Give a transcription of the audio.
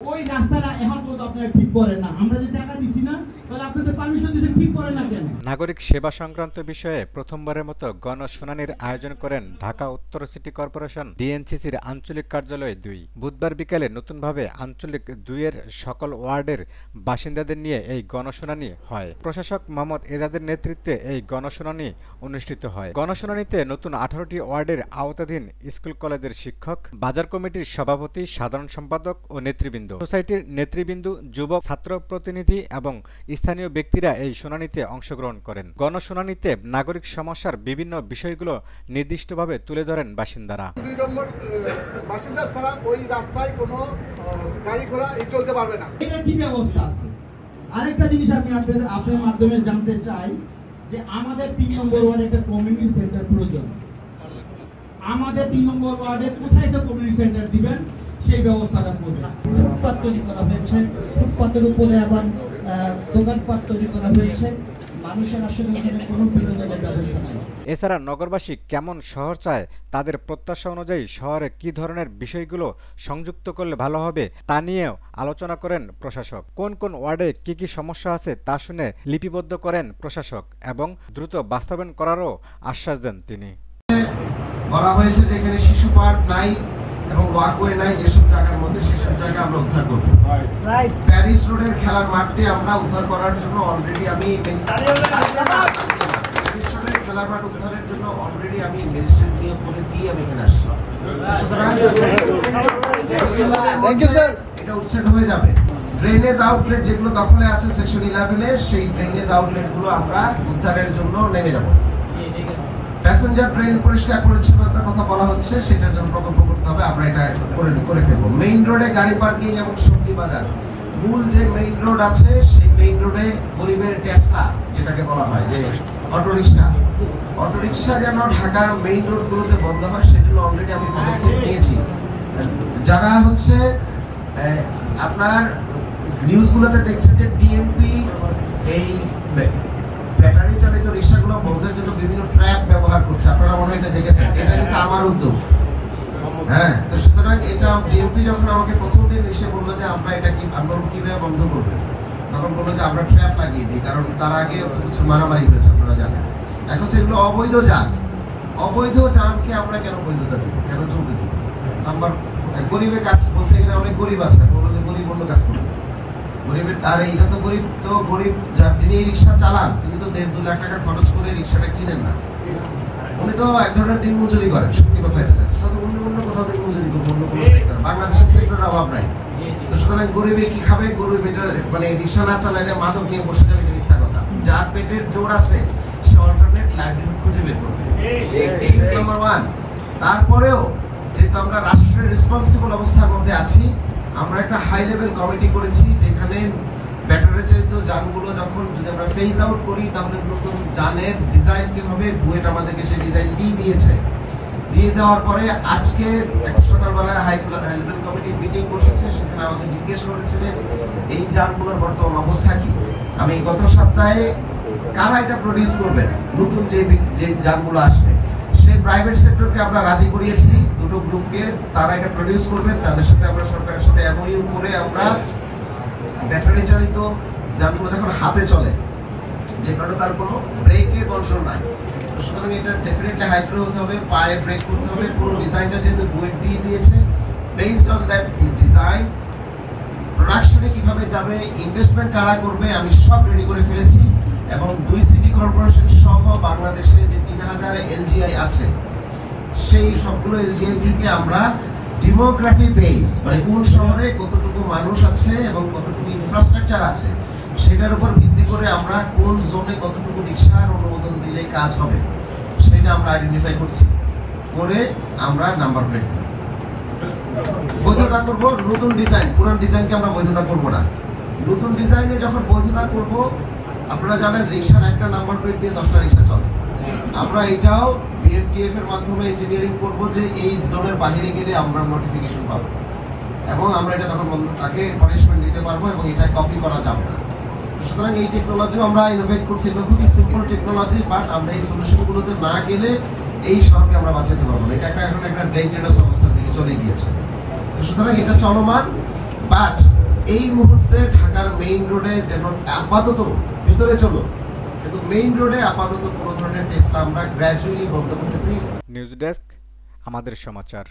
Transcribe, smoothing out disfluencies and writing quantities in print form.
ওই রাস্তাটা এখন পর্যন্ত আপনারা ঠিক করেন না। আমরা যে টাকা দিছি না, তাহলে আপনাদের পারমিশন দিয়েছেন, ঠিক করেন না কেন? নাগরিক সেবা সংক্রান্ত বিষয়ে প্রথমবারের মতো গণশুনানির আয়োজন করেন ঢাকা উত্তর সিটি কর্পোরেশন ডিএনসিসির আঞ্চলিক কার্যালয় ২। বুধবার বিকেলে নতুনভাবে আঞ্চলিক ২-এর সকল ওয়ার্ডের বাসিন্দাদের নিয়ে এই গণশুনানি হয়। প্রশাসক মোহাম্মদ এজাজের নেতৃত্বে এই গণশুনানি অনুষ্ঠিত হয়। গণশুনানিতে নতুন ১৮টি ওয়ার্ডের আওতাধীন স্কুল কলেজের শিক্ষক, বাজার কমিটির সভাপতি, সাধারণ সম্পাদক ও নেতৃবৃন্দ, সোসাইটির নেতৃবৃন্দ, যুবক, ছাত্র প্রতিনিধি এবং স্থানীয় ব্যক্তিরা এই শুনানিতে অংশগ্রহণ করেন। গণশুনানিতে নাগরিক সমস্যার বিভিন্ন বিষয়গুলো নির্দিষ্টভাবে তুলে ধরেন বাসিন্দারা। ২ নম্বর বাসিন্দা ছাড়া ওই রাস্তায় কোনো গাড়ি ঘোড়া চলতে পারবে না। এটা কি ব্যবস্থা আছে? আরেকটা জিনিস আমি আপনার মাধ্যমে জানতে চাই যে আমাদের ৩ নম্বর ওয়ার্ডে একটা কমিউনিটি সেন্টার প্রয়োজন। আমাদের ৩ নম্বর ওয়ার্ডে কোথায় একটা কমিউনিটি সেন্টার দিবেন, সেই ব্যবস্থাটা করবেন। ফুটপাত তৈরি করা হয়েছে, ফুটপাতের উপরে আবার দোকানপাট তৈরি করা হয়েছে। মানুষের আসলে এখানে কোনো বিনোদনের ব্যবস্থা নাই। এছাড়া নগরবাসী কেমন শহর চায়, তাদের প্রত্যাশা অনুযায়ী শহরে কী ধরনের বিষয়গুলো সংযুক্ত করলে ভালো হবে তা নিয়েও আলোচনা করেন প্রশাসক। কোন কোন ওয়ার্ডে কি কি সমস্যা আছে তা শুনে লিপিবদ্ধ করেন প্রশাসক এবং দ্রুত বাস্তবায়ন করারও আশ্বাস দেন তিনি। বলা হয়েছে যে এখানে শিশু পার্ক নাই এবং ওয়াকওয়ে নাই, যেসব জায়গার মধ্যে সেসব জায়গা আমরা উদ্ধার করব। প্যারিস রোডের খেলার মাঠটি আমরা উদ্ধার করার জন্য অলরেডি আমি ম্যাজিস্ট্রেট নিয়োগ করে দিয়ে আমি এখানে আসছি। সুতরাং এটা উচ্ছেদ হয়ে যাবে। ড্রেনেজ আউটলেট যেগুলো দখলে আছে সেকশন 11-এ, সেই ড্রেনেজ আউটলেট গুলো আমরা উদ্ধারের জন্য নেমে যাব। প্যাসেঞ্জার ট্রেন পরিষ্কার পরিচ্ছন্নতার কথা বলা হচ্ছে, সেটার জন্য প্রকল্প করতে হবে, আমরা এটা করে ফেলবো। মেইন রোডে গাড়ি পার্কিং এবং সবজি বাজার, মূল যে মেইন রোড আছে সেই মেইন রোডে গরিবের টেসলা যেটাকে বলা হয় যে অটোরিকশা যেন ঢাকার মেইন রোড গুলোতে বন্ধ হয়, সেজন্য অলরেডি আমি পদক্ষেপ নিয়েছি। যারা হচ্ছে আপনার নিউজগুলোতে দেখছেন যে ডিএমপি এই ব্যাটারি চালিত রিক্সাগুলো বন্ধের জন্য বিভিন্ন ট্র্যাপ ব্যবহার করছে, আপনারা মনে হয় এটা দেখেছেন। এটা কিন্তু আমার উদ্যোগ। হ্যাঁ, তো সুতরাং এটা ডিএমপি যখন আমাকে প্রথম দিন এসে বললো যে আমরা কিভাবে বন্ধ করবো, তখন বললো যে আমরা ট্র্যাপ লাগিয়ে দিই, কারণ তার আগে কিছু মারামারি হয়েছে, আপনারা জানেন। এখন সেগুলো অবৈধ যানকে আমরা কেন বৈধতা দিব, কেন চলতে দিব? নাম্বার গরিবের কাজ বলছে, এখানে অনেক গরিব আছে, বললো যে গরিব অন্য কাজ করবে। গরিবের আর এইটা তো গরিব যিনি রিক্সা চালান, তিনি তো ১.৫-২ লাখ টাকা খরচ করে রিক্সাটা কিনেন না, উনি তো এক ধরনের দিন মজুরি করেন। সত্যি কথা এটা, সেটা তো অন্য কোথাও দিন মজুরি করবো, অন্য কোনো সেক্টর, বাংলাদেশের সেক্টরের অভাব নাই। তো সুতরাং গরিবে কি খাবে, গরিব এটা মানে রিক্সা না চালাইলে মাদক নিয়ে বসে যাবে, এটা মিথ্যা কথা। যার পেটের জোর আছে সে অল্টারনেট লাইভলিহুড খুঁজে বের করবে, নাম্বার 1। তারপরেও যেহেতু আমরা রাষ্ট্রের রেসপন্সিবল অবস্থার মধ্যে আছি, আমরা একটা হাই লেভেল কমিটি করেছি, যেখানে ব্যাটারি চালিত যানগুলো যখন যদি আমরা ফেজ আউট করি, তাহলে নতুন যানের ডিজাইন কি হবে, বুয়েট আমাদেরকে সেই ডিজাইন দিয়ে দেওয়ার পরে আজকে একটা সকালবেলায় হাই লেভেল কমিটি মিটিং বসেছে, সেখানে আমাকে জিজ্ঞেস করেছে যে এই যানগুলোর বর্তমান অবস্থা কি। আমি গত সপ্তাহে কারা এটা প্রডিউস করবেন, নতুন যে যানগুলো আসবে, সেই প্রাইভেট সেক্টরকে আমরা রাজি করিয়েছি, দুটো গ্রুপকে, তারা এটা প্রডিউস করবেন। তাদের সাথে আমরা সরকারের সাথে এমওইউ করে আমরা ব্যাটারি চালিত যানগুলো এখন হাতে চলে, যে কারণে তার কোনো ব্রেকের কন্ট্রোল নাই। সুতরাং এটা ডেফিনেটলি হাইড্রো হতে হবে, পায়ে ব্রেক করতে হবে। পুরো ডিজাইনটা যেহেতু বুয়েট দিয়ে দিয়েছে, বেসড অন দ্যাট ডিজাইন প্রোডাকশনে কিভাবে যাবে, ইনভেস্টমেন্ট কারা করবে, আমি সব রেডি করে ফেলেছি। এবং 2 সিটি কর্পোরেশন সহ বাংলাদেশে যে 3000 এলজিআই আছে, সেই সবগুলো এলজিআই থেকে আমরা ডেমোগ্রাফি বেস, মানে কোন শহরে কতটুকু মানুষ আছে এবং কতটুকু ইনফ্রাস্ট্রাকচার আছে, সেটার উপর ভিত্তি করে আমরা কোন জোনে কতটুকু রিক্সার অনুমোদন দিলে কাজ হবে, সেটা আমরা আইডেন্টিফাই করছি, করে আমরা নাম্বার প্লেট বৈধতা করব। নতুন ডিজাইন, পুরান ডিজাইনকে আমরা বৈধতা করব না। নতুন ডিজাইনে যখন বৈধতা করব, আপনারা জানেন রিক্সার একটা নাম্বার প্লেট দিয়ে 10টা রিক্সা চলে। আমরা এটাও বিএনটিএফ এর মাধ্যমে ইঞ্জিনিয়ারিং করব যে এই জোনের বাইরে গেলে আমরা নোটিফিকেশন পাবো এবং আমরা এটা তখন তাকে পানিশমেন্ট দিতে পারবো এবং এটা কপি করা যাবে না। সুতরাং এই টেকনোলজিও আমরা ইনোভেট করছি, এটা খুবই সিম্পল টেকনোলজি, বাট আমরা এই সলিউশনগুলোতে না গেলে এই শহরকে আমরা বাঁচাতে পারবো না। এটা এখন একটা ডেঞ্জারাস অবস্থার দিকে চলে গিয়েছে। সুতরাং এটা চলমান, বাট এই মুহূর্তে ঢাকার মেইন রোডে যেন আপাতত ভিতরে চলো, কিন্তু মেইন রোডে আপাতত কোনো ধরনের টেস্ট আমরা গ্র্যাজুয়ালি বন্ধ করতেছি। নিউজ ডেস্ক, আমাদের সমাচার।